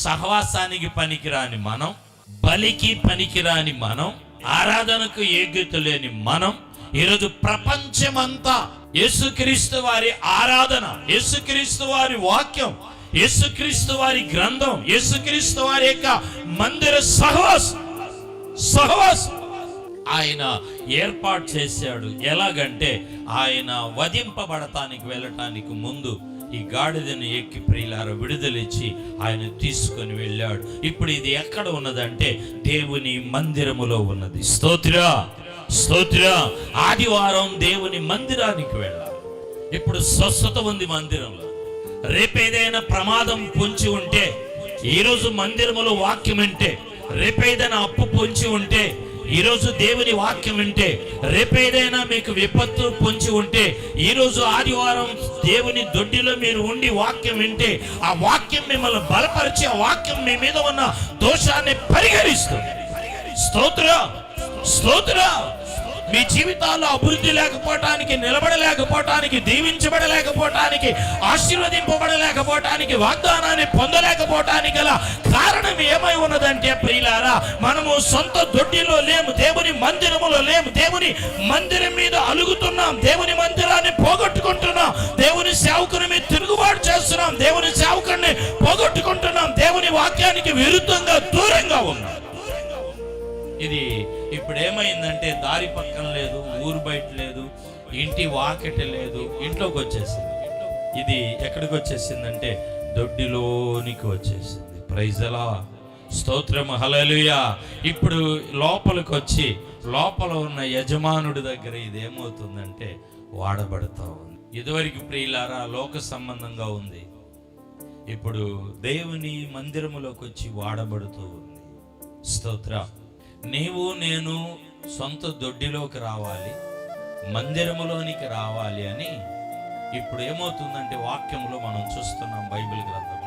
సహవాసానికి పనికిరాని మనం, బలికి పనికిరాని మనం, ఆరాధనకు యోగ్యత లేని మనం ఈరోజు ప్రపంచమంతా యేసుక్రీస్తు వారి ఆరాధన, యేసుక్రీస్తు వారి వాక్యం, యేసుక్రీస్తు వారి గ్రంథం, యేసుక్రీస్తు వారి యొక్క మందిర సహవాసం ఆయన ఏర్పాటు చేశాడు. ఎలాగంటే ఆయన వధింపబడటానికి వెళ్ళటానికి ముందు ఈ గాడిదను ఎక్కి ప్రియులారా విడుదలిచ్చి ఆయన తీసుకొని వెళ్ళాడు. ఇప్పుడు ఇది ఎక్కడ ఉన్నదంటే దేవుని మందిరములో ఉన్నది. స్తోత్ర. ఆదివారం దేవుని మందిరానికి వెళ్ళాలి. ఇప్పుడు స్వస్థత ఉంది మందిరంలో. రేపేదైనా ప్రమాదం పొంచి ఉంటే ఈరోజు మందిరములో వాక్యం వింటే, రేపేదైనా అప్పు పొంచి ఉంటే ఈరోజు దేవుని వాక్యం వింటే, రేపేదైనా మీకు విపత్తు పొంచి ఉంటే ఈరోజు ఆదివారం దేవుని దొడ్డిలో మీరు ఉండి వాక్యం వింటే, ఆ వాక్యం మిమ్మల్ని బలపరిచి ఆ వాక్యం మీ మీద ఉన్న దోషాన్ని పరిహరిస్తుంది. స్తోత్ర. మీ జీవితాల్లో అభివృద్ధి లేకపోవటానికి, నిలబడలేకపోవటానికి, దీవించబడలేకపోవటానికి, ఆశీర్వదింపబడలేకపోవటానికి, వాగ్దానాన్ని పొందలేకపోవటానికి గల కారణం ఏమై ఉన్నదంటే ప్రియులారా, మనము సొంత దొడ్డిలో లేము, దేవుని మందిరములో లేము, దేవుని మందిరం మీద అలుగుతున్నాం, దేవుని మందిరాన్ని పోగొట్టుకుంటున్నాం, దేవుని సేవకుని మీద తిరుగుబాటు చేస్తున్నాం, దేవుని సేవకుడిని పోగొట్టుకుంటున్నాం, దేవుని వాక్యానికి విరుద్ధంగా దూరంగా ఉన్నాం. ఇది ఇప్పుడు ఏమైందంటే దారి పక్కన లేదు, ఊరు బయట లేదు, ఇంటి వాకిట లేదు, ఇంట్లోకి వచ్చేసింది. ఇది ఎక్కడికి వచ్చేసిందంటే దొడ్డిలోనికి వచ్చేసింది. ప్రైజ్ అలా, స్తోత్రం, హల్లెలూయా. ఇప్పుడు లోపలికి వచ్చి లోపల ఉన్న యజమానుడి దగ్గర ఇది ఏమవుతుందంటే వాడబడతా ఉంది. ఇదివరకు ప్రియులారా లోక సంబంధంగా ఉంది, ఇప్పుడు దేవుని మందిరములోకి వచ్చి వాడబడుతూ ఉంది. స్తోత్ర. నీవు నేను సొంత దొడ్డిలోకి రావాలి, మందిరములోనికి రావాలి అని ఇప్పుడు ఏమవుతుందంటే వాక్యంలో మనం చూస్తున్నాం. బైబిల్ గ్రంథం